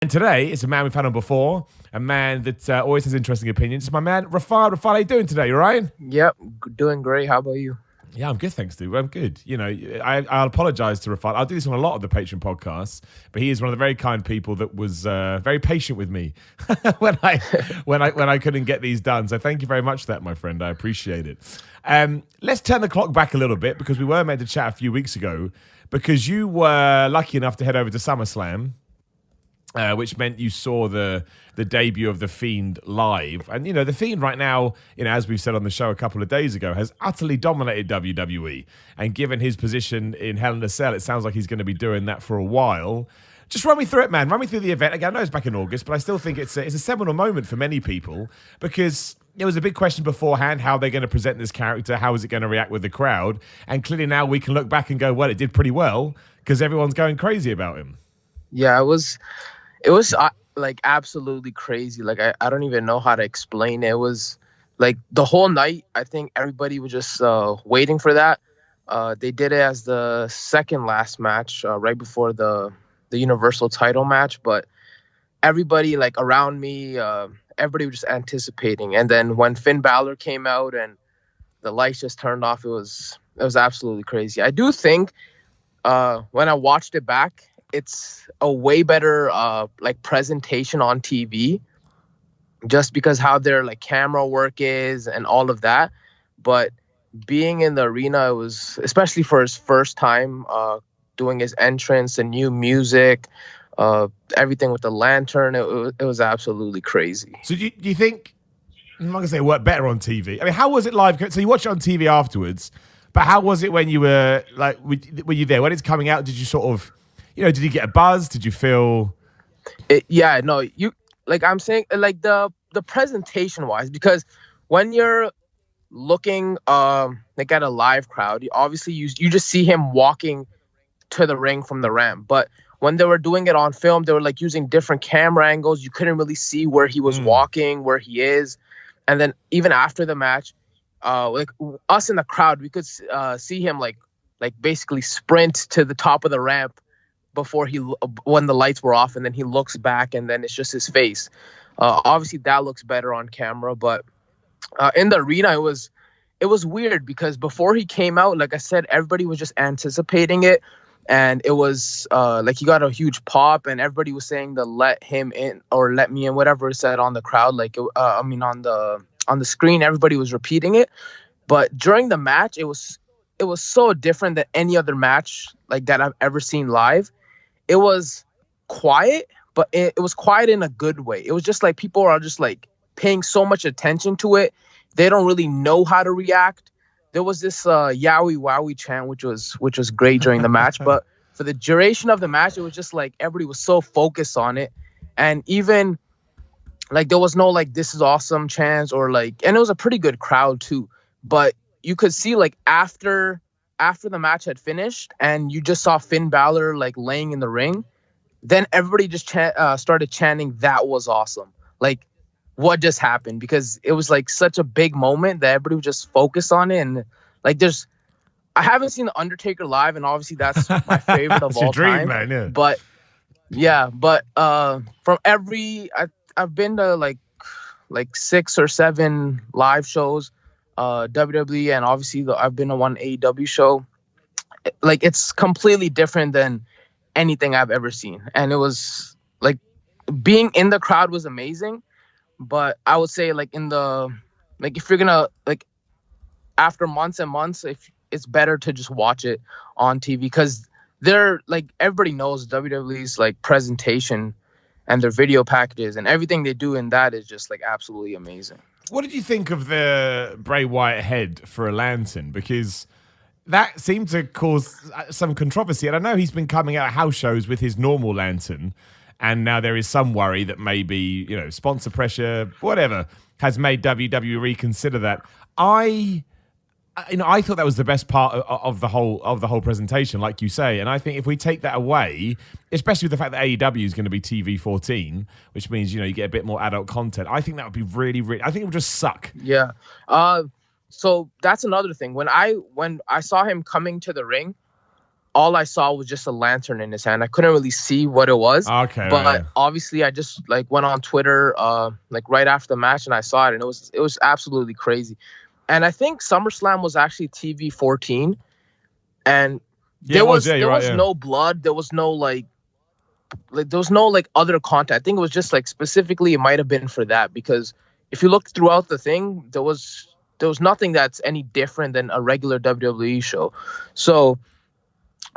And today, it's a man we've had on before, a man that always has interesting opinions. It's my man, Rafal. Rafal, how you doing today? You all right? Yep, doing great. How about you? Yeah, I'm good, thanks, dude. I'm good. You know, I'll apologize to Rafal. I'll do this on a lot of the Patreon podcasts, but he is one of the very kind people that was very patient with me when I couldn't get these done. So thank you very much for that, my friend. I appreciate it. Let's turn the clock back a little bit because we were meant to chat a few weeks ago because you were lucky enough to head over to SummerSlam. Which meant you saw the debut of the Fiend live. And, you know, the Fiend right now, you know, as we said on the show a couple of days ago, has utterly dominated WWE. And given his position in Hell in a Cell, it sounds like he's going to be doing that for a while. Just run me through it, man. Run me through the event. Again, I know it's back in August, but I still think it's a seminal moment for many people because there was a big question beforehand, how they're going to present this character, how is it going to react with the crowd? And clearly now we can look back and go, well, it did pretty well because everyone's going crazy about him. Yeah, it was like absolutely crazy. Like I don't even know how to explain it. It was like the whole night. I think everybody was just waiting for that. They did it as the second last match right before the Universal title match. But everybody like around me, everybody was just anticipating. And then when Finn Balor came out and the lights just turned off, it was absolutely crazy. I do think when I watched it back, it's a way better like presentation on TV just because how their like camera work is and all of that. But being in the arena, it was especially for his first time doing his entrance and new music, everything with the lantern. It was absolutely crazy. So do you think, I'm not going to say it worked better on TV. I mean, how was it live? So you watched it on TV afterwards, but how was it when you were like, were you there? When it's coming out, did you sort of, you know, did you get a buzz? Did you feel? Yeah, no, you like I'm saying like the presentation wise, because when you're looking like at a live crowd, obviously you just see him walking to the ring from the ramp. But when they were doing it on film, they were like using different camera angles. You couldn't really see where he was walking, where he is. And then even after the match, like us in the crowd, we could see him like basically sprint to the top of the ramp before when the lights were off, and then he looks back and then it's just his face. Obviously that looks better on camera, but in the arena it was weird because before he came out, like I said, everybody was just anticipating it, and it was like he got a huge pop and everybody was saying the let him in or let me in, whatever it said on the crowd, like I mean on the screen everybody was repeating it. But during the match it was so different than any other match like that I've ever seen live. It was quiet, but it was quiet in a good way. It was just like people are just like paying so much attention to it. They don't really know how to react. There was this Yowie Wowie chant, which was great during the match. But for the duration of the match, it was just like everybody was so focused on it. And even like there was no like this is awesome chants or like, and it was a pretty good crowd too. But you could see like after the match had finished and you just saw Finn Balor like laying in the ring, then everybody just started chanting, "That was awesome." Like, what just happened? Because it was like such a big moment that everybody was just focused on it. And like I haven't seen The Undertaker live, and obviously that's my favorite of all dream, time. Man, yeah. But from I've been to like 6 or 7 live shows. WWE, and obviously I've been to one AEW show. Like it's completely different than anything I've ever seen, and it was like being in the crowd was amazing. But I would say like if you're gonna like after months and months, if it's better to just watch it on TV because they're like everybody knows WWE's like presentation and their video packages and everything they do in that is just like absolutely amazing. What did you think of the Bray Wyatt head for a lantern? Because that seemed to cause some controversy. And I know he's been coming out of house shows with his normal lantern. And now there is some worry that maybe, you know, sponsor pressure, whatever, has made WWE reconsider that. I thought that was the best part of the whole presentation, like you say. And I think if we take that away, especially with the fact that AEW is going to be TV 14, which means, you know, you get a bit more adult content, I think that would be really, really, I think it would just suck. Yeah. So that's another thing. When I saw him coming to the ring, all I saw was just a lantern in his hand. I couldn't really see what it was. Okay, but right. obviously I just like went on Twitter like right after the match, and I saw it, and it was absolutely crazy. And I think SummerSlam was actually TV 14, and there was no blood, there was no like there was no like other content. I think it was just like specifically it might have been for that, because if you look throughout the thing, there was nothing that's any different than a regular WWE show. So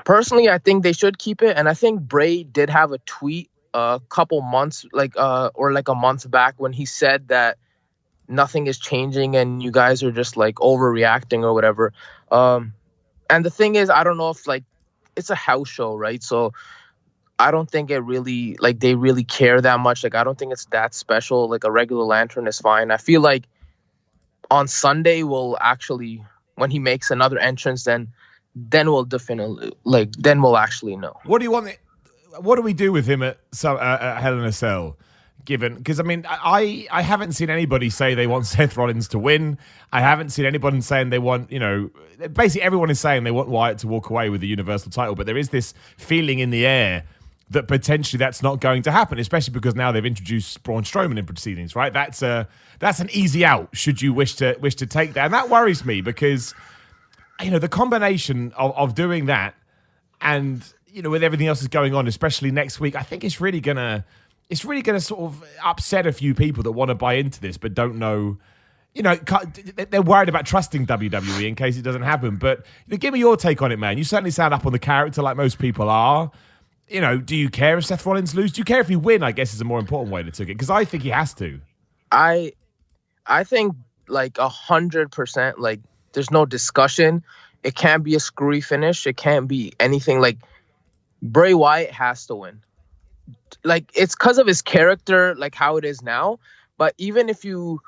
personally, I think they should keep it. And I think Bray did have a tweet a couple months or like a month back when he said that nothing is changing and you guys are just like overreacting or whatever. And the thing is, I don't know if like it's a house show, right? So I don't think it really like they really care that much. Like I don't think it's that special. Like a regular lantern is fine. I feel like on Sunday we'll actually, when he makes another entrance, then we'll definitely then we'll actually know. What do you want? What do we do with him at Hell in a Cell? Because I mean, I haven't seen anybody say they want Seth Rollins to win. I haven't seen anybody saying they want, basically everyone is saying they want Wyatt to walk away with the Universal title, but there is this feeling in the air that potentially that's not going to happen, especially because now they've introduced Braun Strowman in proceedings, right? That's an easy out should you wish to take that, and that worries me because the combination of doing that and with everything else that's going on, especially next week, I think it's really gonna sort of upset a few people that want to buy into this but don't know. They're worried about trusting WWE in case it doesn't happen. But give me your take on it, man. You certainly sound up on the character like most people are. Do you care if Seth Rollins loses? Do you care if he win? I guess is a more important way to take it, because I think he has to. I think like 100%. Like there's no discussion. It can't be a screwy finish. It can't be anything. Like Bray Wyatt has to win. Like it's because of his character, like how it is now. But even if you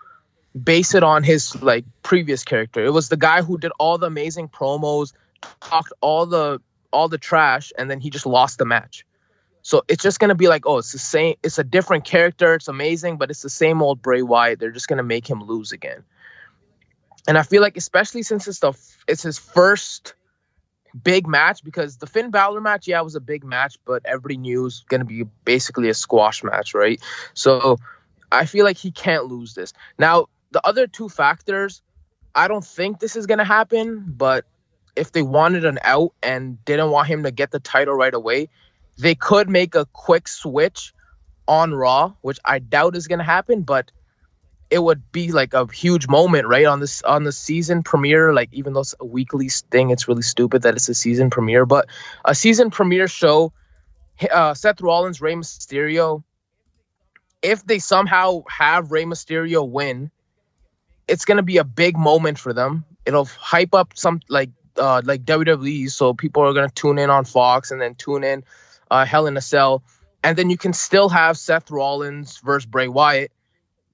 base it on his like previous character, it was the guy who did all the amazing promos, talked all the trash, and then he just lost the match. So it's just gonna be like, oh, it's the same. It's a different character. It's amazing, but it's the same old Bray Wyatt. They're just gonna make him lose again. And I feel like, especially since it's his first big match, because the Finn Balor match, yeah, was a big match, but everybody knew it was going to be basically a squash match, right? So I feel like he can't lose this. Now, the other two factors, I don't think this is going to happen, but if they wanted an out and didn't want him to get the title right away, they could make a quick switch on Raw, which I doubt is going to happen, but it would be like a huge moment, right? On the season premiere, like even though it's a weekly thing, it's really stupid that it's a season premiere, but a season premiere show, Seth Rollins, Rey Mysterio, if they somehow have Rey Mysterio win, it's going to be a big moment for them. It'll hype up some like WWE, so people are going to tune in on Fox and then tune in Hell in a Cell, and then you can still have Seth Rollins versus Bray Wyatt,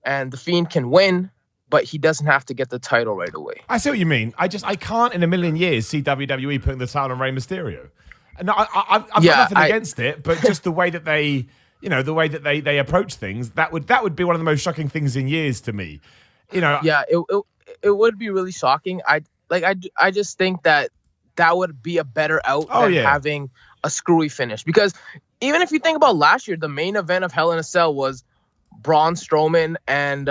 and the Fiend can win, but he doesn't have to get the title right away. I see what you mean. I can't in a million years see WWE putting the title on Rey Mysterio. And I've got nothing against it, but just the way that they, they approach things, that would be one of the most shocking things in years to me. Yeah, it would be really shocking. I just think that would be a better out than having a screwy finish, because even if you think about last year, the main event of Hell in a Cell was Braun Strowman and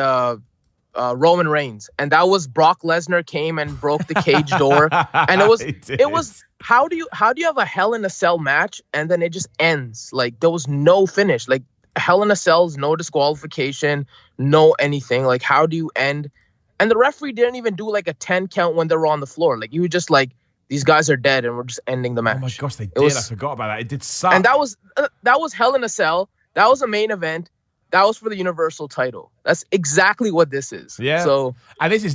Roman Reigns, and that was Brock Lesnar came and broke the cage door, and it was how do you have a Hell in a Cell match and then it just ends? Like there was no finish. Like Hell in a Cell's no disqualification, no anything. Like how do you end? And the referee didn't even do like a 10 count when they were on the floor. Like you were just like, these guys are dead and we're just ending the match. Oh my gosh, they did. I forgot about that. It did suck. And that was Hell in a Cell. That was a main event. That was for the Universal title. That's exactly what this is. Yeah. So this is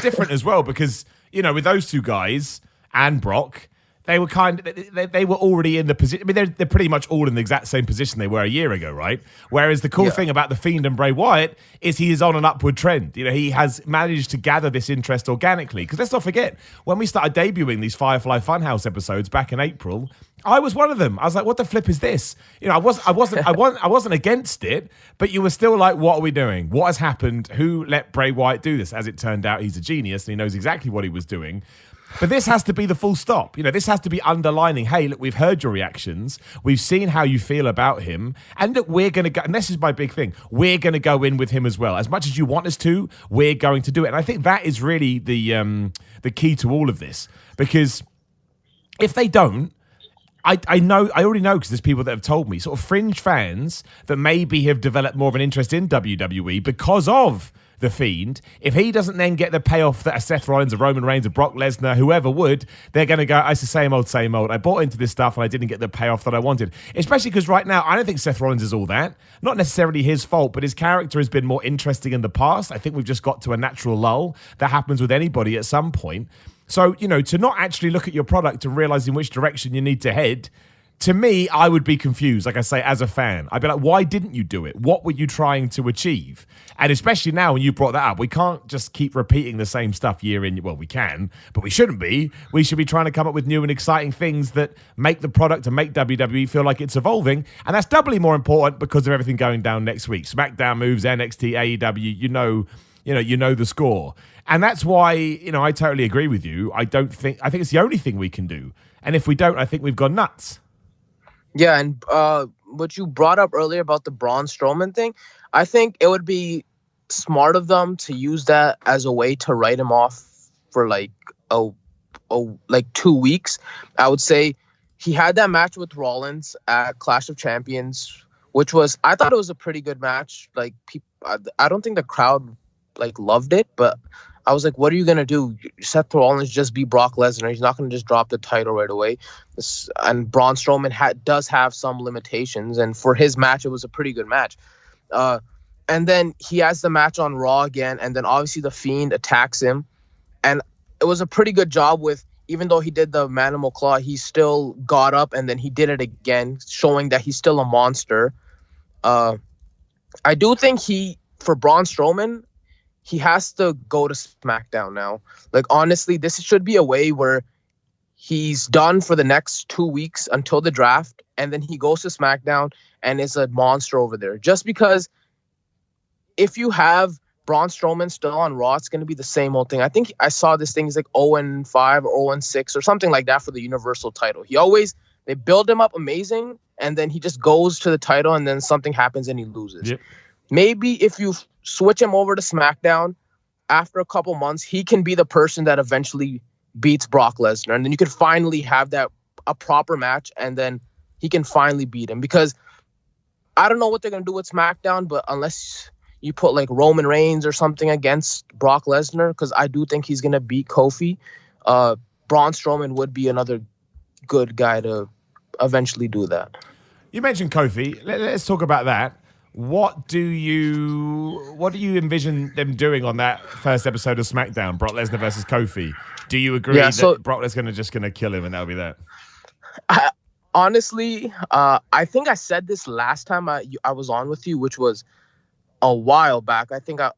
different as well, because with those two guys and Brock, they were they were already in the position. I mean, they're pretty much all in the exact same position they were a year ago, right? Whereas the cool thing about the Fiend and Bray Wyatt is he is on an upward trend. He has managed to gather this interest organically. Because let's not forget, when we started debuting these Firefly Funhouse episodes back in April, I was one of them. I was like, "What the flip is this?" I wasn't against it, but you were still like, "What are we doing? What has happened? Who let Bray Wyatt do this?" As it turned out, he's a genius and he knows exactly what he was doing. But this has to be the full stop. This has to be underlining, hey, look, we've heard your reactions. We've seen how you feel about him. And look, we're going to go, and this is my big thing, we're going to go in with him as well. As much as you want us to, we're going to do it. And I think that is really the key to all of this. Because if they don't, I already know because there's people that have told me, sort of fringe fans that maybe have developed more of an interest in WWE because of the Fiend. If he doesn't then get the payoff that a Seth Rollins, a Roman Reigns, a Brock Lesnar, whoever would, they're going to go, it's the same old, same old. I bought into this stuff and I didn't get the payoff that I wanted. Especially because right now, I don't think Seth Rollins is all that. Not necessarily his fault, but his character has been more interesting in the past. I think we've just got to a natural lull that happens with anybody at some point. So, to not actually look at your product and realize in which direction you need to head, to me, I would be confused, like I say, as a fan. I'd be like, why didn't you do it? What were you trying to achieve? And especially now when you brought that up, we can't just keep repeating the same stuff year in. Well, we can, but we shouldn't be. We should be trying to come up with new and exciting things that make the product and make WWE feel like it's evolving. And that's doubly more important because of everything going down next week. Smackdown moves, NXT, AEW, you know the score. And that's why, I totally agree with you. I think it's the only thing we can do. And if we don't, I think we've gone nuts. Yeah, and what you brought up earlier about the Braun Strowman thing, I think it would be smart of them to use that as a way to write him off for like 2 weeks. I would say he had that match with Rollins at Clash of Champions, which was, I thought it was a pretty good match. Like, I don't think the crowd loved it, but I was like, what are you going to do? Seth Rollins just beat Brock Lesnar. He's not going to just drop the title right away. And Braun Strowman does have some limitations. And for his match, it was a pretty good match. And then he has the match on Raw again. And then obviously the Fiend attacks him. And it was a pretty good job with, even though he did the Manimal Claw, he still got up and then he did it again, showing that he's still a monster. I do think for Braun Strowman, he has to go to SmackDown now. Like, honestly, this should be a way where he's done for the next 2 weeks until the draft, and then he goes to SmackDown and is a monster over there. Just because if you have Braun Strowman still on Raw, it's going to be the same old thing. I think I saw this thing is like 0-5 or 0-6 or something like that for the Universal title. They build him up amazing, and then he just goes to the title, and then something happens and he loses. Yep. Maybe if you switch him over to SmackDown, after a couple months, he can be the person that eventually beats Brock Lesnar. And then you could finally have a proper match, and then he can finally beat him. Because I don't know what they're going to do with SmackDown, but unless you put like Roman Reigns or something against Brock Lesnar, because I do think he's going to beat Kofi, Braun Strowman would be another good guy to eventually do that. You mentioned Kofi. Let's talk about that. What do you envision them doing on that first episode of SmackDown, Brock Lesnar versus Kofi? Do you agree that Brock Lesnar just going to kill him and that'll be that? Honestly, I think I said this last time I was on with you, which was a while back. I think right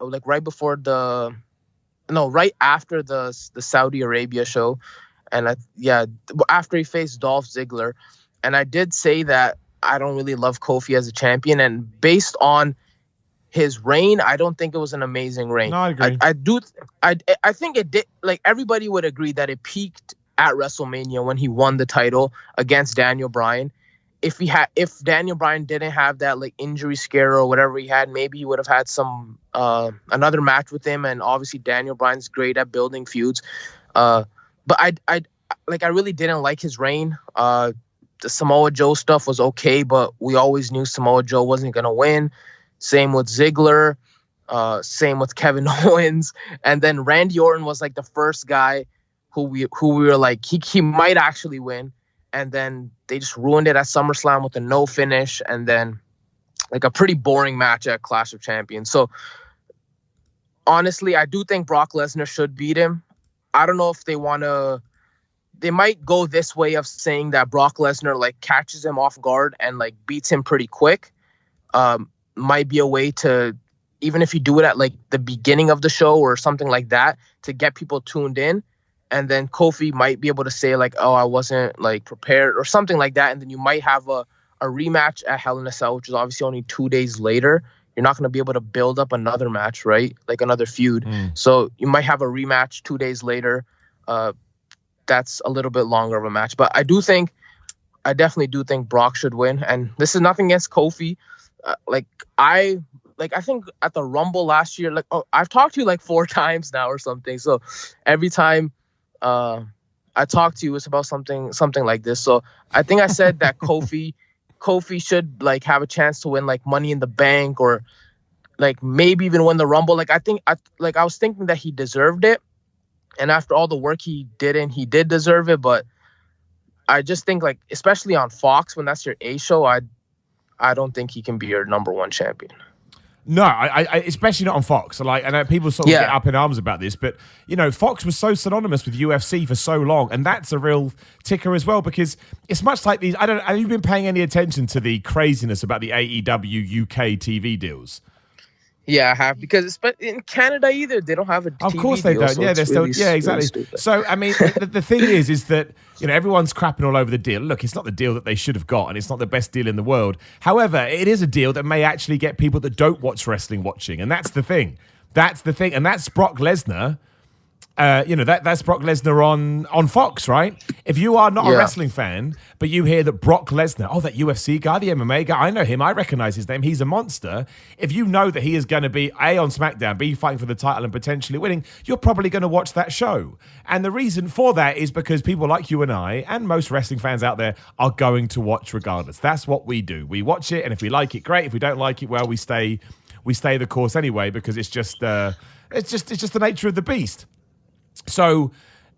after the Saudi Arabia show, and after he faced Dolph Ziggler, and I did say that I don't really love Kofi as a champion, and based on his reign, I don't think it was an amazing reign. No, I agree. I think it did. Like, everybody would agree that it peaked at WrestleMania when he won the title against Daniel Bryan. If Daniel Bryan didn't have that like injury scare or whatever he had, maybe he would have had some another match with him. And obviously Daniel Bryan's great at building feuds. But I really didn't like his reign. The Samoa Joe stuff was okay, but we always knew Samoa Joe wasn't going to win. Same with Ziggler. Same with Kevin Owens. And then Randy Orton was like the first guy who we were like, he might actually win. And then they just ruined it at SummerSlam with a no finish. And then like a pretty boring match at Clash of Champions. So honestly, I do think Brock Lesnar should beat him. I don't know if they might go this way of saying that Brock Lesnar like catches him off guard and like beats him pretty quick. Might be a way to, even if you do it at like the beginning of the show or something like that, to get people tuned in. And then Kofi might be able to say like, oh, I wasn't like prepared or something like that. And then you might have a rematch at Hell in a Cell, which is obviously only 2 days later. You're not going to be able to build up another match, right? Like another feud. So you might have a rematch 2 days later. that's a little bit longer of a match. But I definitely do think Brock should win. And this is nothing against Kofi. I think at the Rumble last year, I've talked to you like 4 times now or something. So every time I talk to you, it's about something like this. So I think I said that Kofi should like have a chance to win like Money in the Bank, or like maybe even win the Rumble. Like I was thinking that he deserved it, and after all the work he did deserve it. But I just think, like, especially on Fox when that's your A show, I don't think he can be your number 1 champion. No, I especially not on Fox. Like, I know people sort of get up in arms about this, but Fox was so synonymous with UFC for so long, and that's a real ticker as well, because it's much like these. Have you been paying any attention to the craziness about the AEW UK TV deals? Yeah, I have, because in Canada either they don't have a TV Of course they deal, don't. so Yeah, they're still. really, Yeah, exactly. Really so I mean, the thing is that everyone's crapping all over the deal. Look, it's not the deal that they should have got, and it's not the best deal in the world. However, it is a deal that may actually get people that don't watch wrestling watching, and that's the thing. And that's Brock Lesnar. That's Brock Lesnar on Fox, right? If you are not a wrestling fan, but you hear that Brock Lesnar, that UFC guy, the MMA guy, I know him, I recognize his name, he's a monster. If you know that he is going to be on SmackDown, B, fighting for the title and potentially winning, you're probably going to watch that show. And the reason for that is because people like you and I, and most wrestling fans out there, are going to watch regardless. That's what we do. We watch it, and if we like it, great. If we don't like it, well, we stay the course anyway, because it's just the nature of the beast. So,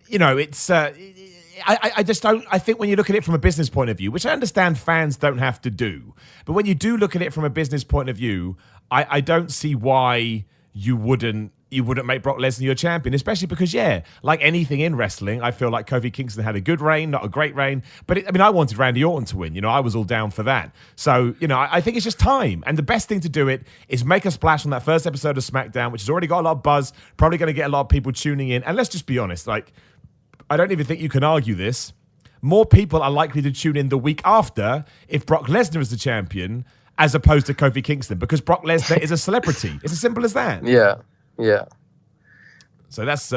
it's I just don't. I think when you look at it from a business point of view, which I understand fans don't have to do, but when you do look at it from a business point of view, I don't see why you wouldn't make Brock Lesnar your champion, especially because, like anything in wrestling, I feel like Kofi Kingston had a good reign, not a great reign. But I wanted Randy Orton to win. I was all down for that. So, I think it's just time. And the best thing to do it is make a splash on that first episode of SmackDown, which has already got a lot of buzz, probably going to get a lot of people tuning in. And let's just be honest, like, I don't even think you can argue this. More people are likely to tune in the week after if Brock Lesnar is the champion as opposed to Kofi Kingston, because Brock Lesnar is a celebrity. It's as simple as that. Yeah. Yeah. So that's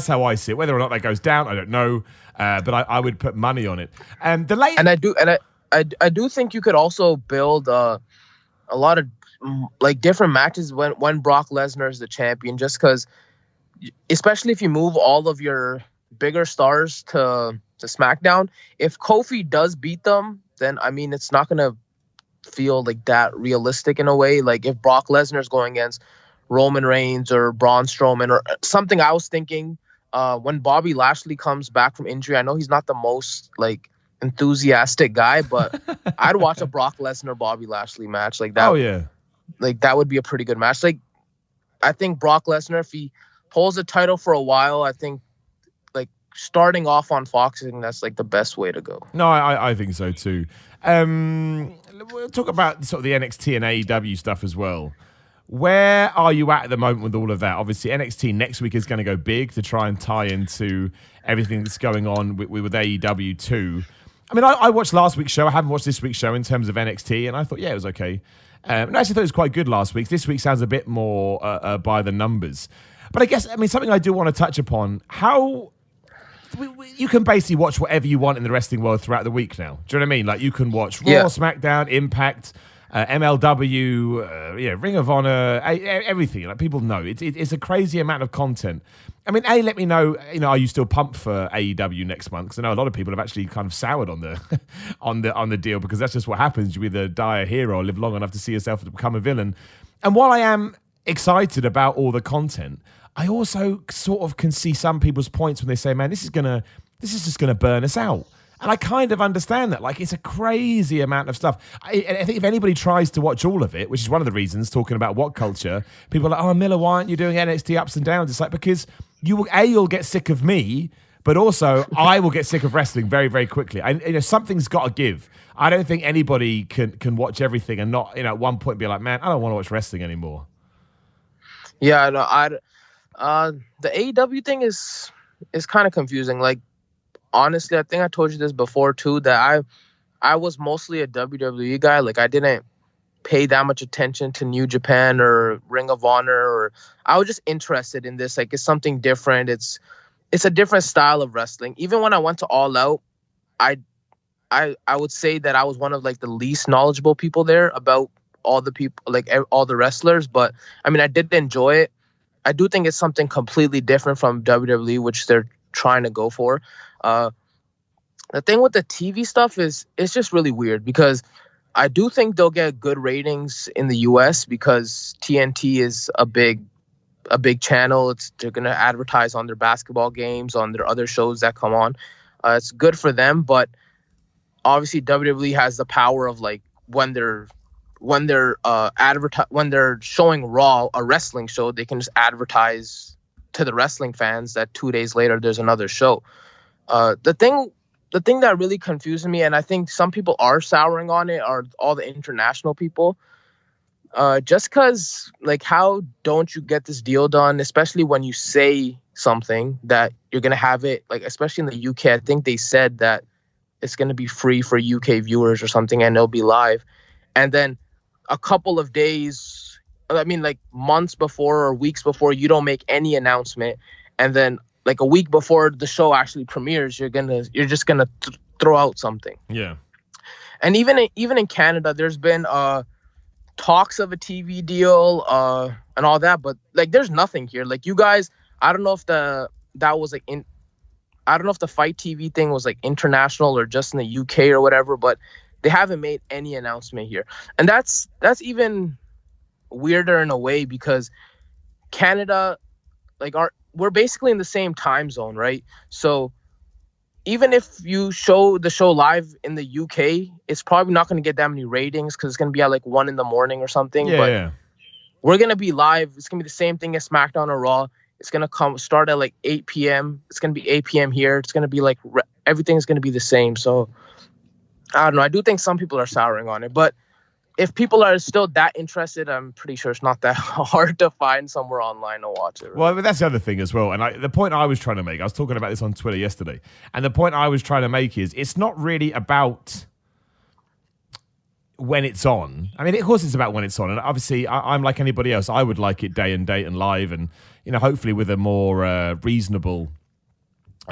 how I see it. Whether or not that goes down, I don't know. But I would put money on it. And I do think you could also build a lot of like different matches when Brock Lesnar is the champion, just because, especially if you move all of your bigger stars to SmackDown, if Kofi does beat them, then it's not gonna feel like that realistic in a way. Like if Brock Lesnar is going against Roman Reigns or Braun Strowman or something. I was thinking when Bobby Lashley comes back from injury, I know he's not the most like enthusiastic guy, but I'd watch a Brock Lesnar Bobby Lashley match like that. Oh yeah, like that would be a pretty good match. Like I think Brock Lesnar, if he holds the title for a while, I think like starting off on Fox, I think that's like the best way to go. No, I think so too. We'll talk about sort of the NXT and AEW stuff as well. Where are you at the moment with all of that? Obviously, NXT next week is going to go big to try and tie into everything that's going on with AEW too. I watched last week's show. I haven't watched this week's show in terms of NXT, and I thought, it was okay. And I actually thought it was quite good last week. This week sounds a bit more by the numbers. But I guess, something I do want to touch upon, how you can basically watch whatever you want in the wrestling world throughout the week now. Do you know what I mean? Like, you can watch Raw, SmackDown, Impact, MLW, Ring of Honor, everything. Like, people know it's a crazy amount of content. Let me know. Are you still pumped for AEW next month? Because I know a lot of people have actually kind of soured on the on the deal, because that's just what happens. You either die a hero or live long enough to see yourself to become a villain. And while I am excited about all the content, I also sort of can see some people's points when they say, "Man, this is just gonna burn us out." And I kind of understand that. Like, it's a crazy amount of stuff. I think if anybody tries to watch all of it, which is one of the reasons, talking about Whatculture, people are like, "Oh, Miller, why aren't you doing NXT ups and downs?" It's like, because you'll get sick of me, but also I will get sick of wrestling very, very quickly. Something's got to give. I don't think anybody can watch everything and not, at one point be like, "Man, I don't want to watch wrestling anymore." Yeah, no, the AEW thing is kind of confusing. Like, honestly, I think I told you this before too, that I was mostly a WWE guy. Like, I didn't pay that much attention to New Japan or Ring of Honor, or I was just interested in this. Like, it's something different. It's it's a different style of wrestling. Even when I went to All Out, I would say that I was one of like the least knowledgeable people there about all the people, like all the wrestlers. But I mean, I did enjoy it. I do think it's something completely different from WWE, which they're trying to go for. The thing with the TV stuff is it's just really weird because I do think they'll get good ratings in the US because TNT is a big channel. They're going to advertise on their basketball games, on their other shows that come on. It's good for them, but obviously WWE has the power of like when they're showing Raw, a wrestling show, they can just advertise to the wrestling fans that 2 days later there's another show. The thing that really confuses me, and I think some people are souring on it, are all the international people. Just because, like, how don't you get this deal done, especially when you say something that you're going to have it, like, especially in the UK, I think they said that it's going to be free for UK viewers or something, and it'll be live. And then a couple of days, I mean, like, months before or weeks before, you don't make any announcement. And then, like, a week before the show actually premieres, you're just going to throw out something. Yeah. And even in Canada, there's been talks of a TV deal and all that, but like there's nothing here. Like you guys, I don't know if the Fight TV thing was like international or just in the UK or whatever, but they haven't made any announcement here. And that's even weirder in a way because Canada, like we're basically in the same time zone, right? So even if you show the show live in the UK, it's probably not going to get that many ratings because it's going to be at like 1 a.m. or something. Yeah. We're going to be live. It's going to be the same thing as SmackDown or Raw. It's going to start at like 8 p.m. It's going to be 8 p.m. here. It's going to be like everything's going to be the same. So I don't know. I do think some people are souring on it. But if people are still that interested, I'm pretty sure it's not that hard to find somewhere online to watch it. Right? Well, that's the other thing as well. And the point I was trying to make, I was talking about this on Twitter yesterday, and the point I was trying to make is it's not really about when it's on. I mean, of course it's about when it's on. And obviously, I'm like anybody else. I would like it day and date and live and, you know, hopefully with a more reasonable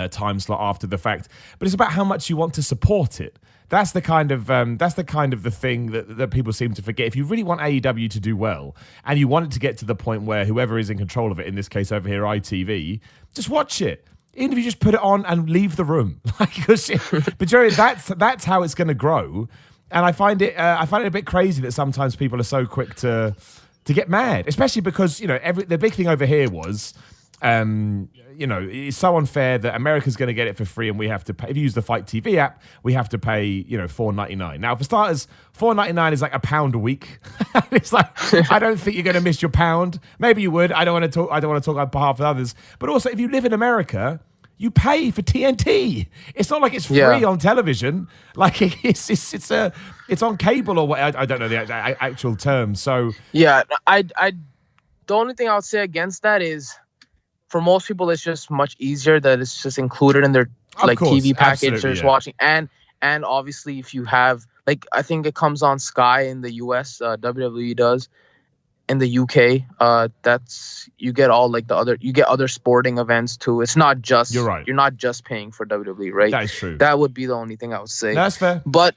time slot after the fact. But it's about how much you want to support it. That's the kind of the thing that people seem to forget. If you really want AEW to do well, and you want it to get to the point where whoever is in control of it, in this case over here, ITV, just watch it. Even if you just put it on and leave the room, but Jerry, that's how it's going to grow. And I find it a bit crazy that sometimes people are so quick to get mad, especially because the big thing over here was. It's so unfair that America's going to get it for free and we have to pay. If you use the Fight TV app, we have to pay, $4.99. Now, for starters, $4.99 is like £1 a week. It's like, I don't think you're going to miss your £1. Maybe you would. I don't want to talk on behalf of others. But also, if you live in America, you pay for TNT. It's not like it's free on television. Like it's on cable or what? I don't know the actual term. So yeah, the only thing I would say against that is, for most people, it's just much easier that it's just included in their TV package they're just watching. And obviously, if you have, like, I think it comes on Sky in the US, WWE does. In the UK, you get all like you get other sporting events too. It's not just, you're right. You're not just paying for WWE, right? That is true. That would be the only thing I would say. That's fair. But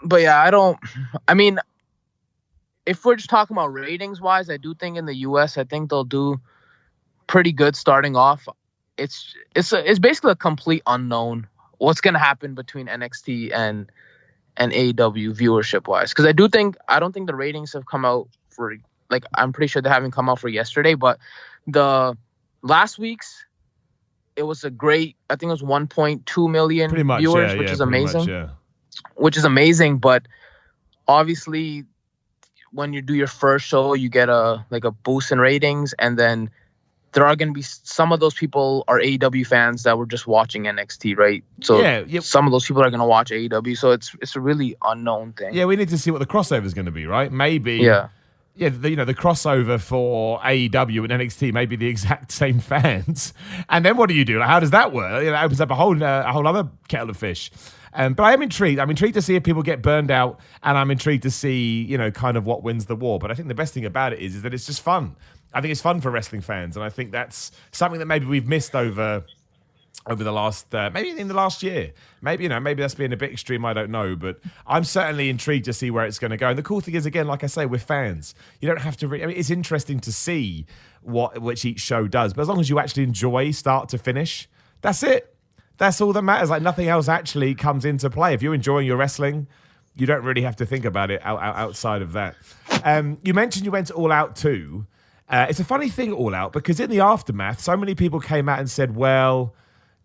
yeah, I mean, if we're just talking about ratings wise, I do think in the US, I think they'll do pretty good starting off. It's basically a complete unknown what's going to happen between NXT and AEW viewership wise, because I don't think the ratings have come out for, like, I'm pretty sure they haven't come out for yesterday, but the last week's, it was I think it was 1.2 million viewers, which is amazing. Which is amazing, but obviously when you do your first show, you get a boost in ratings, and then there are going to be some of those people are AEW fans that were just watching NXT, right? So some of those people are going to watch AEW. So it's a really unknown thing. Yeah, we need to see what the crossover is going to be, right? Maybe. Yeah. yeah, the crossover for AEW and NXT may be the exact same fans, and then what do you do? Like, how does that work? It opens up a whole other kettle of fish. But I am intrigued. I'm intrigued to see if people get burned out, and I'm intrigued to see, kind of what wins the war. But I think the best thing about it is that it's just fun. I think it's fun for wrestling fans, and I think that's something that maybe we've missed over the last, maybe in the last year. Maybe that's being a bit extreme, I don't know. But I'm certainly intrigued to see where it's going to go. And the cool thing is, again, like I say, we're fans. You don't have to, it's interesting to see which each show does. But as long as you actually enjoy start to finish, that's it. That's all that matters. Like, nothing else actually comes into play. If you're enjoying your wrestling, you don't really have to think about it outside of that. You mentioned you went to All Out too. It's a funny thing, All Out, because in the aftermath, so many people came out and said, well,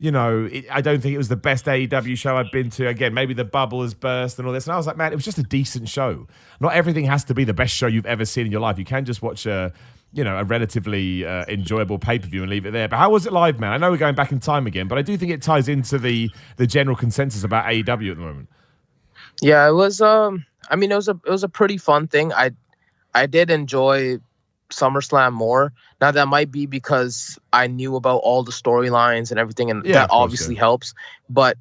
I don't think it was the best AEW show I'd been to. Again, maybe the bubble has burst and all this. And I was like, man, it was just a decent show. Not everything has to be the best show you've ever seen in your life. You can just watch a relatively enjoyable pay-per-view and leave it there. But how was it live, man? I know we're going back in time again, but I do think it ties into the general consensus about AEW at the moment. Yeah, it was. It was a pretty fun thing. I did enjoy SummerSlam more. Now that might be because I knew about all the storylines and everything, and that obviously helps. But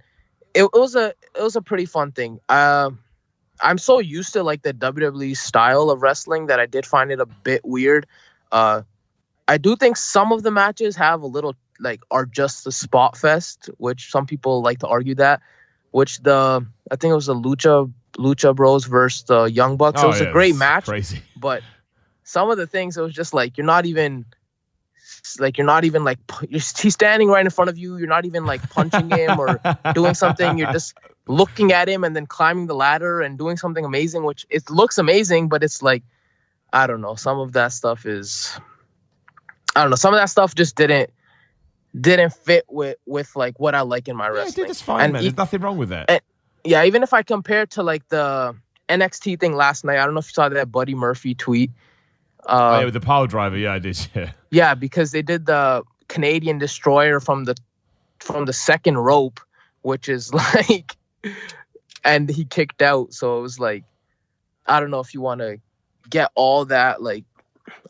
it was a pretty fun thing. I'm so used to like the WWE style of wrestling that I did find it a bit weird. I do think some of the matches have a little are just the spot fest, which some people like to argue that. Which I think it was the Lucha Bros versus the Young Bucks. It was a great match, crazy. But some of the things, it was just like he's standing right in front of you. You're not even like punching him or doing something. You're just looking at him and then climbing the ladder and doing something amazing, which it looks amazing, but it's like, I don't know. Some of that stuff just didn't fit with like what I like in my wrestling. It's fine, man. There's nothing wrong with that. Even if I compare to like the NXT thing last night, I don't know if you saw that Buddy Murphy tweet. With the pile driver, I did. Yeah. Yeah, because they did the Canadian Destroyer from the second rope, which is like, and he kicked out. So it was like, I don't know if you want to get all that. Like,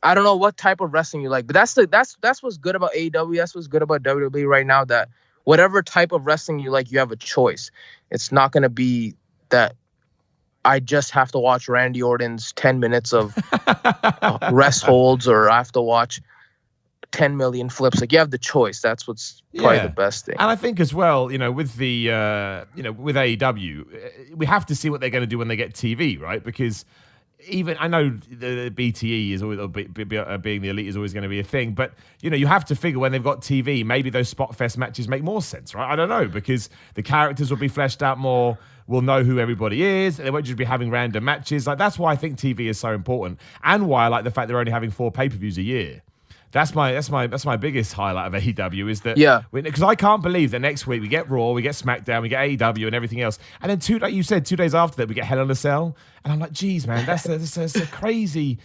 I don't know what type of wrestling you like, but that's what's good about AEW. That's what's good about WWE right now. That whatever type of wrestling you like, you have a choice. It's not going to be that I just have to watch Randy Orton's 10 minutes of rest holds, or I have to watch 10 million flips. Like, you have the choice. That's what's probably the best thing. And I think as well, with the, with AEW, we have to see what they're going to do when they get TV, right? Because even, I know the BTE is always, being the elite is always going to be a thing, but, you have to figure when they've got TV, maybe those spot fest matches make more sense, right? I don't know, because the characters will be fleshed out more. We'll know who everybody is. They won't just be having random matches. Like, that's why I think TV is so important, and why I like the fact they're only having 4 pay-per-views a year. That's my biggest highlight of AEW is that, because I can't believe that next week we get Raw, we get Smackdown, we get AEW and everything else, and then like you said, 2 days after that we get Hell in a Cell, and I'm like, geez, man, that's a crazy,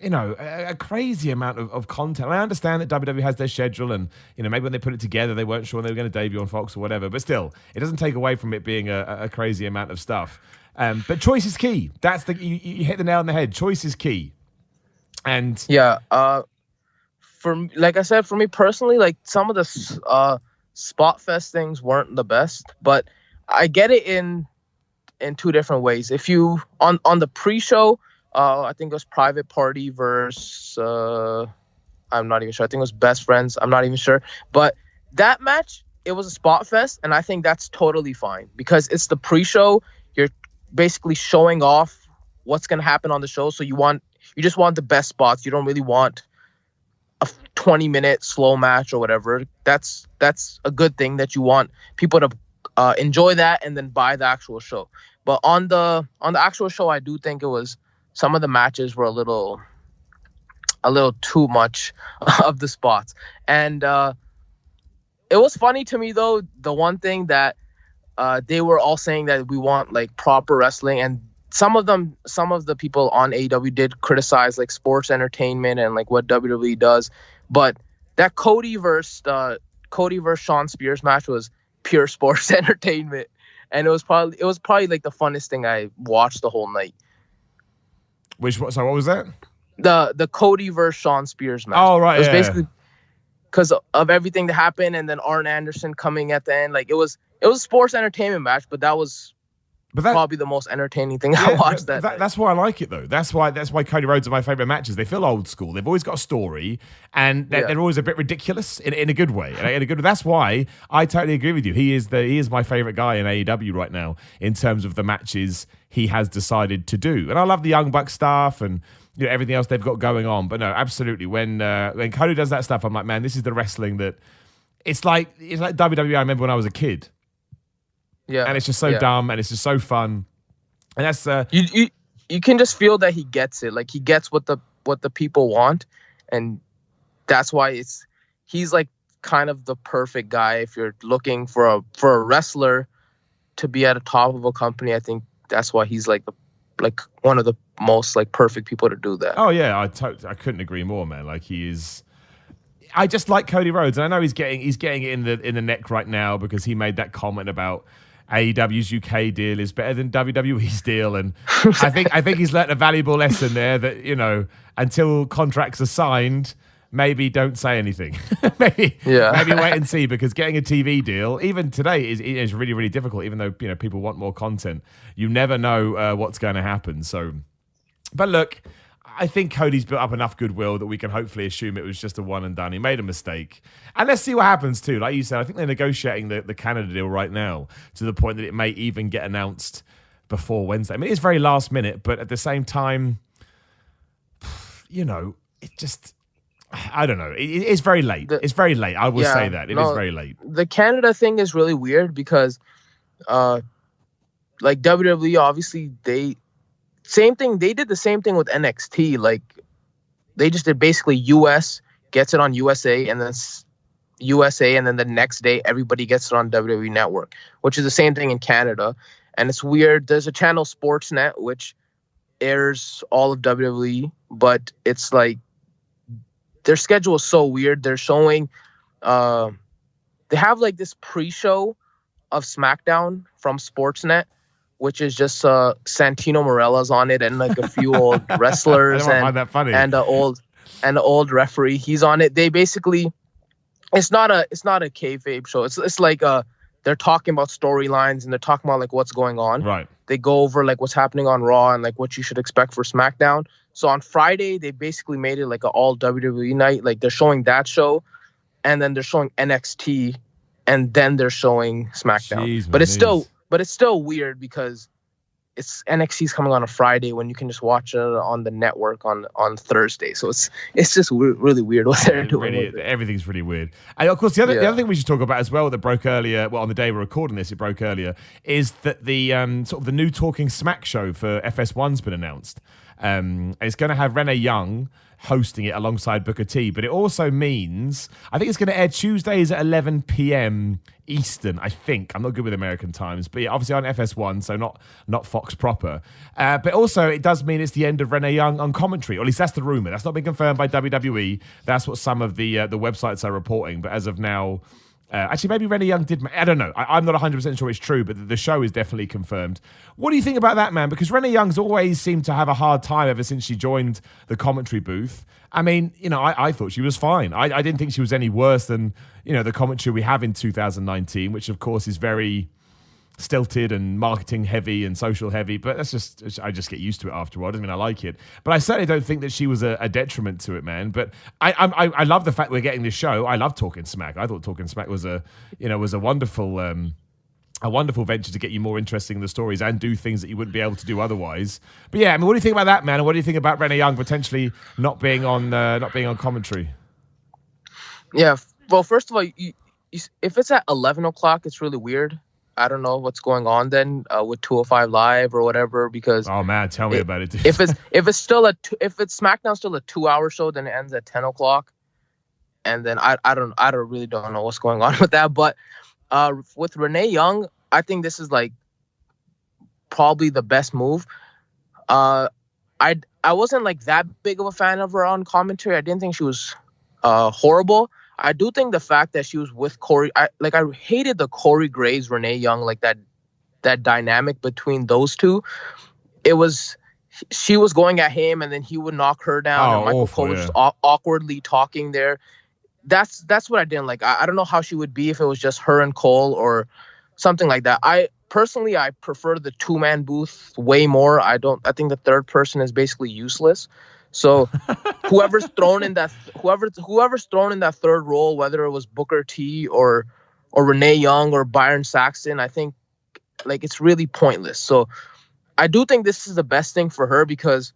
a crazy amount of content. And I understand that WWE has their schedule, and maybe when they put it together they weren't sure when they were going to debut on Fox or whatever, but still, it doesn't take away from it being a crazy amount of stuff. But choice is key. That's you hit the nail on the head. Choice is key. And like I said, for me personally, like some of the spot fest things weren't the best, but I get it in 2 different ways. If you on the pre-show, I think it was Private Party versus I'm not even sure. I think it was Best Friends. I'm not even sure, but that match, it was a spot fest, and I think that's totally fine because it's the pre-show. You're basically showing off what's gonna happen on the show, so you just want the best spots. You don't really want a 20-minute slow match or whatever. That's a good thing, that you want people to enjoy that and then buy the actual show. But on the actual show, I do think it was, some of the matches were a little too much of the spots. And it was funny to me though, the one thing that they were all saying that we want like proper wrestling, and some of the people on AEW did criticize like sports entertainment and like what WWE does, but that Cody versus Shawn Spears match was pure sports entertainment, and it was probably like the funnest thing I watched the whole night. So what was that? The Cody versus Shawn Spears match. Oh, right, It was yeah. basically because of everything that happened, and then Arn Anderson coming at the end. Like, it was a sports entertainment match, but that was probably the most entertaining thing I watched that night. That's why I like it, though. That's why Cody Rhodes are my favorite matches. They feel old school. They've always got a story, and they're always a bit ridiculous in a good way. That's why I totally agree with you. He is my favorite guy in AEW right now in terms of the matches he has decided to do. And I love the Young Bucks stuff and everything else they've got going on. But no, absolutely. When Cody does that stuff, I'm like, man, this is the wrestling that it's like WWE. I remember when I was a kid. Yeah, and it's just so dumb, and it's just so fun, and that's you can just feel that he gets it. Like, he gets what the people want, and that's why he's like kind of the perfect guy if you're looking for a wrestler to be at the top of a company. I think that's why he's like one of the most like perfect people to do that. Oh yeah, I couldn't agree more, man. Like, he is. I just like Cody Rhodes, and I know he's getting it in the neck right now because he made that comment about AEW's UK deal is better than WWE's deal, and I think he's learnt a valuable lesson there that until contracts are signed, maybe don't say anything. maybe wait and see, because getting a TV deal even today is really, really difficult. Even though people want more content, you never know what's going to happen. So, but look, I think Cody's built up enough goodwill that we can hopefully assume it was just a one and done. He made a mistake. And let's see what happens too. Like you said, I think they're negotiating the Canada deal right now to the point that it may even get announced before Wednesday. I mean, it's very last minute, but at the same time, it just, I don't know. It's very late. It's very late. I will say that. It is very late. The Canada thing is really weird because like WWE, obviously, they did the same thing with NXT. Like, they just did basically US gets it on USA, and then the next day everybody gets it on WWE Network, which is the same thing in Canada. And it's weird. There's a channel, Sportsnet, which airs all of WWE, but it's like their schedule is so weird. They're showing they have like this pre-show of Smackdown from Sportsnet, which is just Santino Morella's on it, and like a few old wrestlers and the old referee. He's on it. They basically, it's not a kayfabe show. It's like they're talking about storylines, and they're talking about like what's going on. Right. They go over like what's happening on Raw and like what you should expect for SmackDown. So on Friday, they basically made it like an all WWE night. Like, they're showing that show, and then they're showing NXT, and then they're showing SmackDown. Jeez, But it's still weird because it's NXT's coming on a Friday when you can just watch it on the network on Thursday. So it's just really weird what they're doing. Really, everything's really weird. And of course, the other thing we should talk about as well that broke earlier, well, on the day we're recording this, it broke earlier, is that the sort of the new Talking Smack show for FS1's been announced. It's going to have Renee Young hosting it alongside Booker T, but it also means I think it's going to air Tuesdays at 11 p.m. Eastern. I think I'm not good with American times, but yeah, obviously on FS1, so not Fox proper. But also it does mean it's the end of Renee Young on commentary, or at least that's the rumor. That's not been confirmed by WWE. That's what some of the websites are reporting. But as of now, actually, maybe Renee Young did. I don't know. I'm not 100% sure it's true, but the show is definitely confirmed. What do you think about that, man? Because Renee Young's always seemed to have a hard time ever since she joined the commentary booth. I mean, I thought she was fine. I didn't think she was any worse than, the commentary we have in 2019, which, of course, is very stilted and marketing heavy and social heavy. But I just get used to it after a while. Doesn't mean I like it. But I certainly don't think that she was a detriment to it, man. But I love the fact we're getting this show. I love Talking Smack. I thought Talking Smack was a wonderful venture to get you more interested in the stories and do things that you wouldn't be able to do otherwise. But yeah, I mean, what do you think about that, man? And what do you think about Renee Young potentially not being on commentary? Yeah. Well, first of all, if it's at 11 o'clock, it's really weird. I don't know what's going on then with 205 Live or whatever, because oh man, tell me about it. Dude. If it's SmackDown still a 2-hour show, then it ends at 10 o'clock, and then I really don't know what's going on with that. But with Renee Young, I think this is like probably the best move. I wasn't like that big of a fan of her on commentary. I didn't think she was horrible. I do think the fact that she was with Corey, I hated the Corey Graves, Renee Young, like that dynamic between those two. It was she was going at him, and then he would knock her down, and Michael awful, Cole was just awkwardly talking there. That's what I didn't like. I don't know how she would be if it was just her and Cole or something like that. I prefer the 2-man booth way more. I think the third person is basically useless. So whoever's thrown in that third role, whether it was Booker T or Renee Young or Byron Saxton, I think like it's really pointless. So I do think this is the best thing for her, because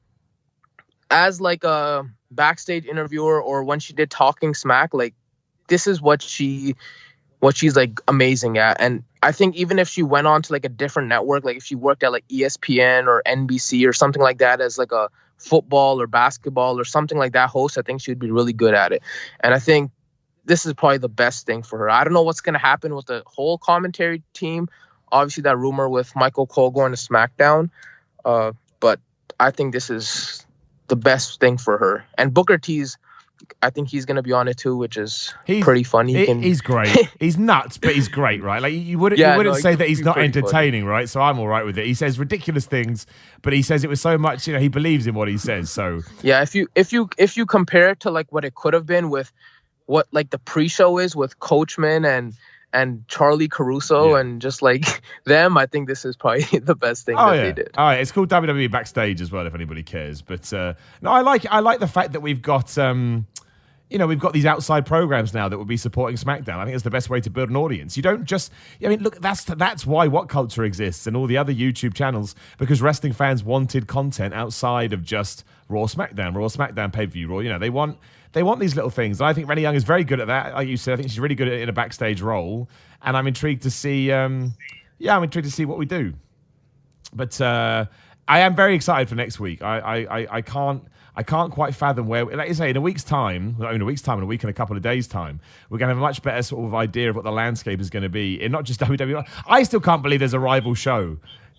as like a backstage interviewer or when she did Talking Smack, like this is what she's like amazing at. And I think even if she went on to like a different network, like if she worked at like ESPN or NBC or something like that as like a football or basketball or something like that host, I think she would be really good at it. And I think this is probably the best thing for her. I don't know what's going to happen with the whole commentary team. Obviously that rumor with Michael Cole going to SmackDown. But I think this is the best thing for her. And Booker T's, I think he's going to be on it too, which is pretty funny. He's great. He's nuts, but he's great, right? Like you wouldn't say that he's not entertaining, funny. Right? So I'm all right with it. He says ridiculous things, but he says it with so much, he believes in what he says. So yeah, if you compare it to like what it could have been with what like the pre-show is with Coachman and Charlie Caruso and just like them, I think this is probably the best thing they did. All right, it's called WWE Backstage as well, if anybody cares. But no, I like the fact that we've got we've got these outside programs now that will be supporting SmackDown. I think it's the best way to build an audience. You don't just, look, that's why Whatculture exists and all the other YouTube channels, because wrestling fans wanted content outside of just Raw SmackDown pay-per-view, Raw. They want these little things. And I think Renee Young is very good at that. Like you said, I think she's really good at it in a backstage role. And I'm intrigued to see, what we do. But I am very excited for next week. I can't quite fathom where, like you say, in a week's time, not in a week's time, in a week and a couple of days' time, we're going to have a much better sort of idea of what the landscape is going to be in not just WWE. I still can't believe there's a rival show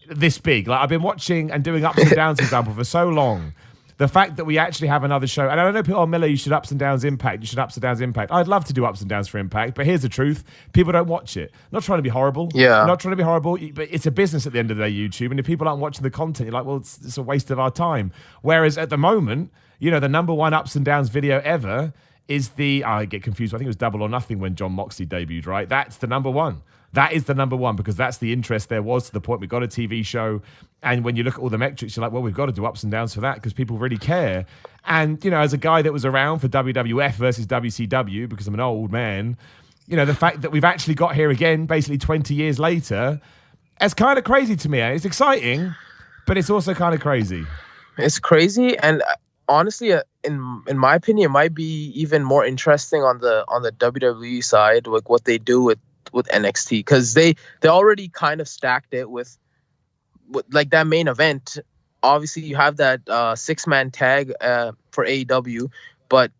this big. Like I've been watching and doing Ups and Downs, for example, for so long. The fact that we actually have another show, and I don't know, people, Miller, you should Ups and Downs Impact. You should Ups and Downs Impact. I'd love to do Ups and Downs for Impact, but here's the truth. People don't watch it. Not trying to be horrible. Yeah. Not trying to be horrible, but it's a business at the end of the day, YouTube. And if people aren't watching the content, you're like, well, it's a waste of our time. Whereas at the moment, the number one Ups and Downs video ever is I get confused. I think it was Double or Nothing when John Moxley debuted, right? That's the number one. That is the number one, because that's the interest there was, to the point we got a TV show. And when you look at all the metrics, you're like, well, we've got to do Ups and Downs for that, because people really care. And, as a guy that was around for WWF versus WCW, because I'm an old man, the fact that we've actually got here again, basically 20 years later, it's kind of crazy to me. It's exciting, but it's also kind of crazy. It's crazy. And honestly, in my opinion, it might be even more interesting on the WWE side, like what they do with NXT, because they already kind of stacked it with like that main event. Obviously you have that 6-man tag for AEW, but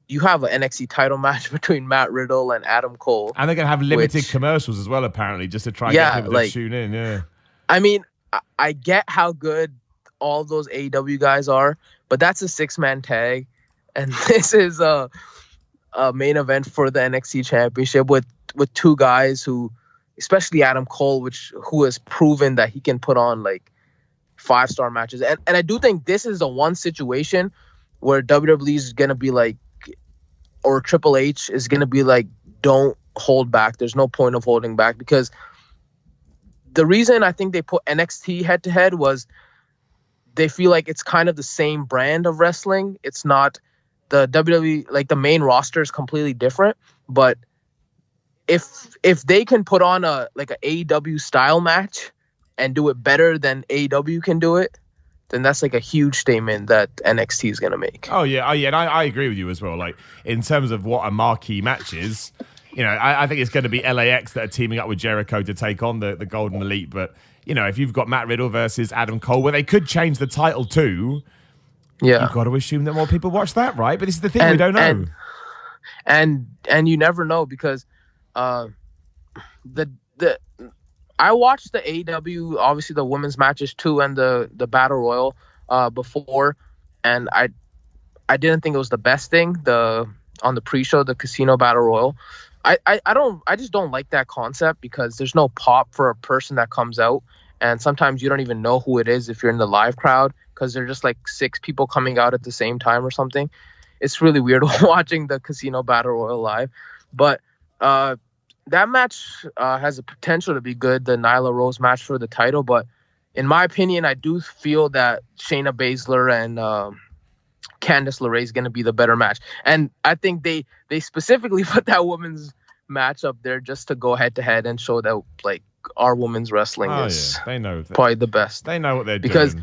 you have an NXT title match between Matt Riddle and Adam Cole, and they're gonna have limited commercials as well, apparently, just to try and get people to tune in. I mean, I get how good all those AEW guys are, but that's a 6-man tag, and this is a main event for the NXT championship with two guys who, especially Adam Cole, who has proven that he can put on like 5-star matches. And I do think this is the one situation where WWE is going to be like, or Triple H is going to be like, don't hold back. There's no point of holding back, because the reason I think they put NXT head to head was they feel like it's kind of the same brand of wrestling. It's not the WWE, like the main roster is completely different, but if they can put on a AEW style match and do it better than AEW can do it, then that's like a huge statement that NXT is going to make. Oh yeah. And I agree with you as well. Like in terms of what a marquee match is, I think it's going to be LAX that are teaming up with Jericho to take on the Golden Elite. But, if you've got Matt Riddle versus Adam Cole, where they could change the title too, you've got to assume that more people watch that, right? But this is the thing, we don't know. And you never know, because I watched the AEW, obviously the women's matches too, and the Battle Royal before, and I didn't think it was the best thing, on the pre-show, the Casino Battle Royal. I just don't like that concept, because there's no pop for a person that comes out, and sometimes you don't even know who it is if you're in the live crowd. because they're just like 6 people coming out at the same time or something. It's really weird watching the Casino Battle Royal live. But that match has the potential to be good, the Nyla Rose match for the title. But in my opinion, I do feel that Shayna Baszler and Candice LeRae is going to be the better match. And I think they specifically put that women's match up there just to go head-to-head and show that, like, our women's wrestling is they know probably the best. They know what they're doing.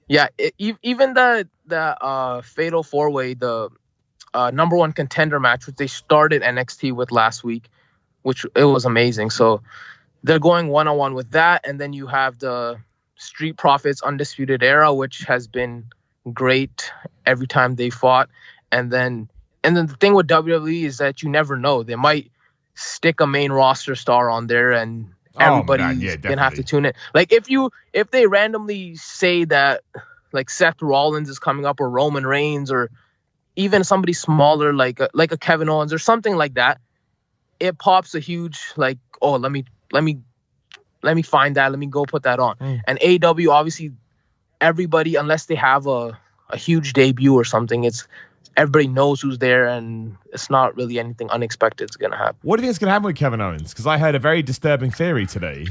Yeah, even the Fatal 4-Way, the number 1 contender match, which they started NXT with last week, which it was amazing. So they're going one-on-one with that. And then you have the Street Profits Undisputed Era, which has been great every time they fought. And then the thing with WWE is that you never know. They might stick a main roster star on there and everybody's gonna have to tune in. Like if they randomly say that like Seth Rollins is coming up or Roman Reigns or even somebody smaller like a Kevin Owens or something like that, it pops a huge like, oh, let me find that, let me go put that on. And AEW, obviously everybody, unless they have a huge debut or something, everybody knows who's there, and it's not really anything unexpected is going to happen. What do you think is going to happen with Kevin Owens? Because I heard a very disturbing theory today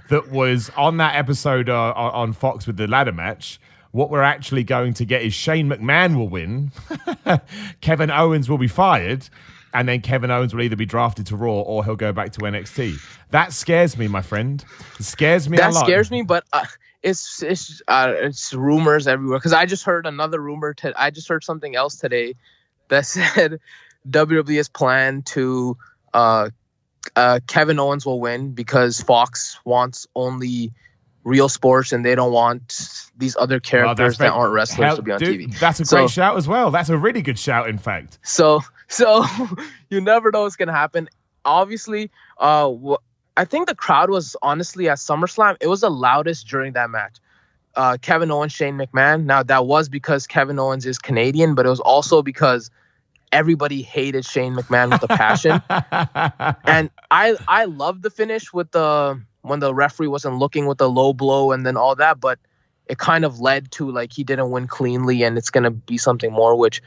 that was on that episode on Fox with the ladder match. What we're actually going to get is Shane McMahon will win, Kevin Owens will be fired, and then Kevin Owens will either be drafted to Raw or he'll go back to NXT. That scares me, my friend. It scares me a lot. That scares me, but... It's rumors everywhere, because I just heard another rumor. I just heard something else today that said WWE has planned to Kevin Owens will win because Fox wants only real sports and they don't want these other characters that aren't wrestlers to be on TV. That's a great shout as well. That's a really good shout, in fact. So you never know what's gonna happen. Obviously, I think the crowd was honestly at SummerSlam. It was the loudest during that match. Kevin Owens, Shane McMahon. Now that was because Kevin Owens is Canadian, but it was also because everybody hated Shane McMahon with a passion. And I loved the finish with when the referee wasn't looking with the low blow and then all that, but it kind of led to like he didn't win cleanly and it's gonna be something more. Which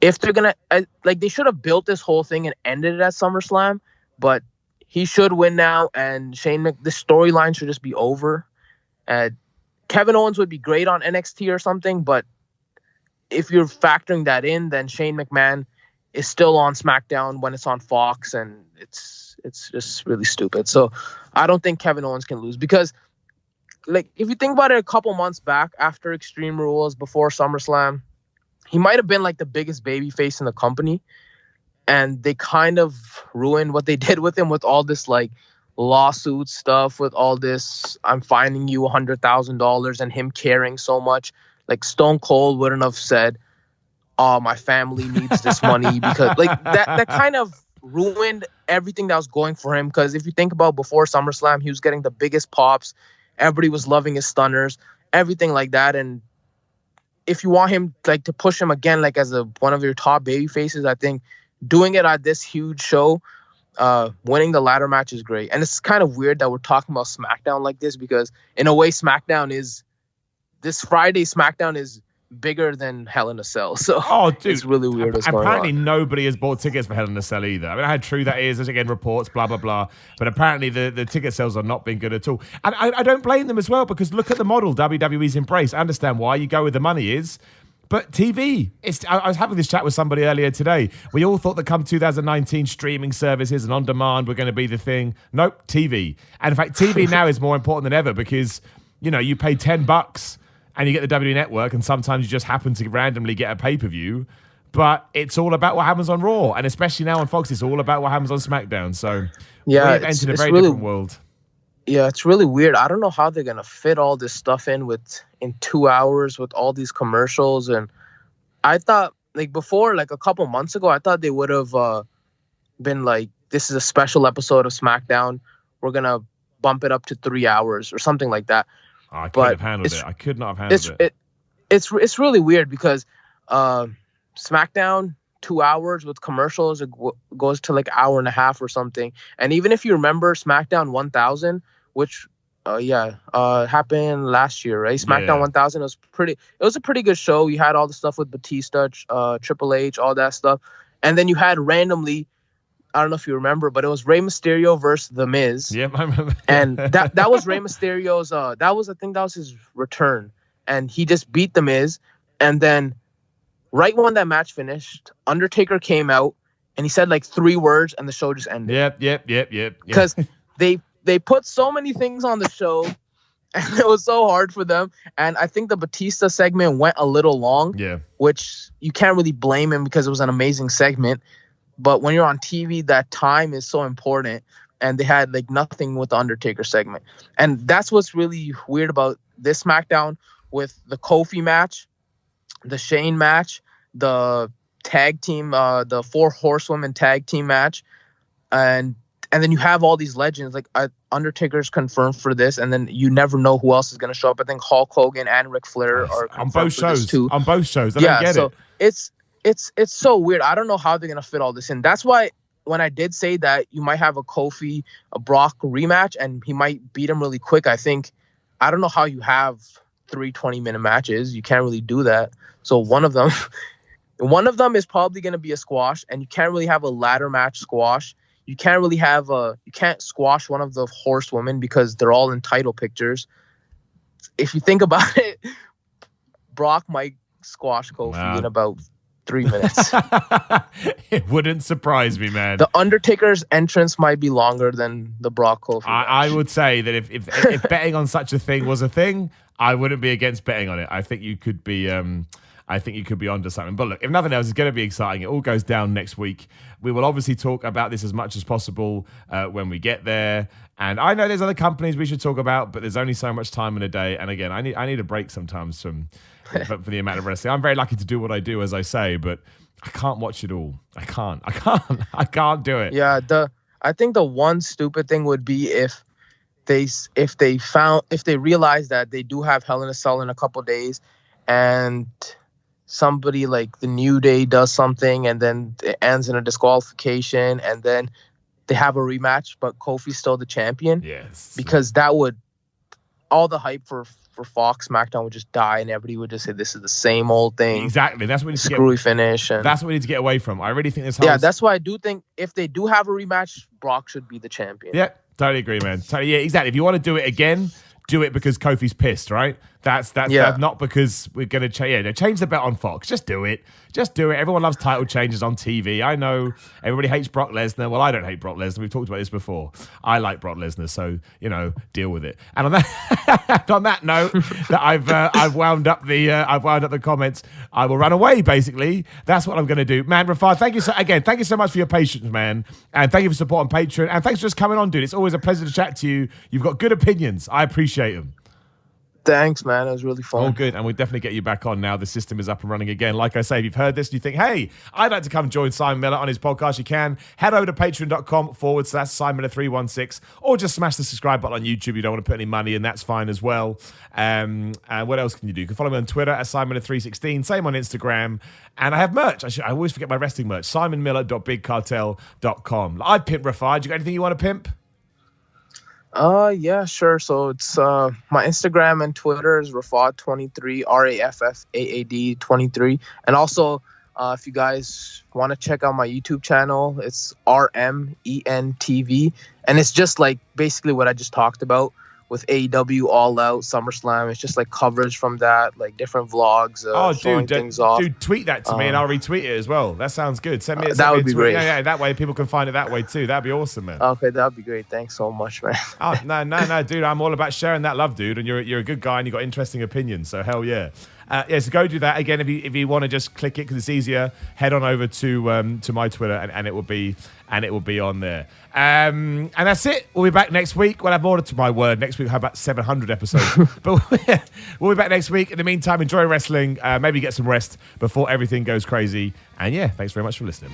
if they're gonna they should have built this whole thing and ended it at SummerSlam, but he should win now, and the storyline should just be over. Kevin Owens would be great on NXT or something, but if you're factoring that in, then Shane McMahon is still on SmackDown when it's on Fox, and it's just really stupid. So I don't think Kevin Owens can lose because, like, if you think about it, a couple months back after Extreme Rules, before SummerSlam, he might have been like the biggest babyface in the company. And they kind of ruined what they did with him with all this like lawsuit stuff, with all this I'm fining you $100,000 and him caring so much. Like Stone Cold wouldn't have said, "Oh, my family needs this money," because like that kind of ruined everything that was going for him. Because if you think about before SummerSlam, he was getting the biggest pops. Everybody was loving his stunners, everything like that. And if you want him like to push him again, like as one of your top baby faces, I think doing it at this huge show, winning the ladder match is great. And it's kind of weird that we're talking about SmackDown like this because in a way this Friday SmackDown is bigger than Hell in a Cell. So it's really weird what's going on. Apparently nobody has bought tickets for Hell in a Cell either. I mean, how true that is, there's again reports, blah, blah, blah. But apparently the ticket sales are not being good at all. And I don't blame them as well because look at the model WWE's embraced. I understand why you go where the money is. But TV, I was having this chat with somebody earlier today. We all thought that come 2019, streaming services and on-demand were going to be the thing. Nope, TV. And in fact, TV now is more important than ever because, you pay $10 and you get the WWE Network and sometimes you just happen to randomly get a pay-per-view. But it's all about what happens on Raw. And especially now on Fox, it's all about what happens on SmackDown. So we've entered a very different world. Yeah, it's really weird. I don't know how they're going to fit all this stuff in 2 hours with all these commercials. And I thought, like, before, like, a couple months ago, I thought they would have been like, this is a special episode of SmackDown. We're going to bump it up to 3 hours or something like that. Oh, I couldn't have handled it. I could not have handled it. It's really weird because SmackDown, 2 hours with commercials, it goes to like an hour and a half or something. And even if you remember SmackDown 1000, which happened last year, right? SmackDown Yeah. 1000 was pretty. It was a pretty good show. You had all the stuff with Batista, Triple H, all that stuff, and then you had randomly, I don't know if you remember, but it was Rey Mysterio versus The Miz. Yeah, I remember. And that was Rey Mysterio's. I think that was his return, and he just beat The Miz. And then, right when that match finished, Undertaker came out and he said like 3 words, and the show just ended. Yep. Because they put so many things on the show, and it was so hard for them. And I think the Batista segment went a little long. Yeah. Which you can't really blame him because it was an amazing segment. But when you're on TV, that time is so important. And they had like nothing with the Undertaker segment. And that's what's really weird about this SmackDown with the Kofi match, the Shane match, the tag team, the 4 Horsewomen tag team match. And then you have all these legends, like Undertaker's confirmed for this, and then you never know who else is going to show up. I think Hulk Hogan and Ric Flair are on both shows too. On both shows. I don't get it. It's so weird. I don't know how they're going to fit all this in. That's why when I did say that you might have a Brock rematch and he might beat him really quick, I don't know how you have 3 20-minute matches. You can't really do that. So one of them is probably going to be a squash, and you can't really have a ladder match squash. You can't really you can't squash one of the horsewomen because they're all in title pictures. If you think about it, Brock might squash Kofi in about 3 minutes. It wouldn't surprise me, man. The Undertaker's entrance might be longer than the Brock Kofi. I would say that if betting on such a thing was a thing, I wouldn't be against betting on it. I think you could be onto something. But look, if nothing else, it's going to be exciting. It all goes down next week. We will obviously talk about this as much as possible when we get there. And I know there's other companies we should talk about, but there's only so much time in a day. And again, I need a break sometimes for the amount of wrestling. I'm very lucky to do what I do, as I say, but I can't watch it all. I can't do it. Yeah, I think the one stupid thing would be if they realize that they do have Hell in a Cell in a couple days, and somebody like the New Day does something and then it ends in a disqualification, and then they have a rematch, but Kofi's still the champion. Yes. Because that would, all the hype for Fox SmackDown would just die, and everybody would just say this is the same old thing. Exactly. That's what we need screwy finish. And that's what we need to get away from. I really think this. Yeah, that's why I do think if they do have a rematch, Brock should be the champion. Yeah, totally agree, man. Yeah, exactly. If you want to do it again, do it because Kofi's pissed, right? That's not because we're going to change the bet on Fox. Just do it. Everyone loves title changes on TV. I know everybody hates Brock Lesnar. Well, I don't hate Brock Lesnar. We've talked about this before. I like Brock Lesnar, so deal with it. And on that note, that I've wound up the comments. I will run away. Basically, that's what I'm going to do, man. Rafad, thank you so much for your patience, man, and thank you for support on Patreon, and thanks for just coming on, dude. It's always a pleasure to chat to you. You've got good opinions. I appreciate them. Thanks, man. It was really fun. Oh, good. And we'll definitely get you back on now. The system is up and running again. Like I say, if you've heard this and you think, hey, I'd like to come join Simon Miller on his podcast, you can. Head over to patreon.com/SimonMiller316 or just smash the subscribe button on YouTube. You don't want to put any money in, that's fine as well. And what else can you do? You can follow me on Twitter at SimonMiller316. Same on Instagram. And I have merch. I always forget my wrestling merch. SimonMiller.BigCartel.com. I pimp Rafad. You got anything you want to pimp? Yeah, sure. So it's my Instagram and Twitter is Raffaad23, RAFFAAD 23, and also if you guys want to check out my YouTube channel, it's RMENTV, and it's just like basically what I just talked about with AEW All Out, SummerSlam. It's just like coverage from that, like different vlogs, showing things off. Dude, tweet that to me and I'll retweet it as well. That sounds good. Send me that would be great. Yeah, that way people can find it that way too. That'd be awesome, man. Okay, that'd be great. Thanks so much, man. Oh, no, dude. I'm all about sharing that love, dude. And you're a good guy and you've got interesting opinions. So hell yeah. So go do that again. If you want to just click it because it's easier, head on over to my Twitter and it will be on there. And that's it. We'll be back next week. We'll have more to my word. Next week we'll have about 700 episodes. But we'll be back next week. In the meantime, enjoy wrestling. Maybe get some rest before everything goes crazy. And yeah, thanks very much for listening.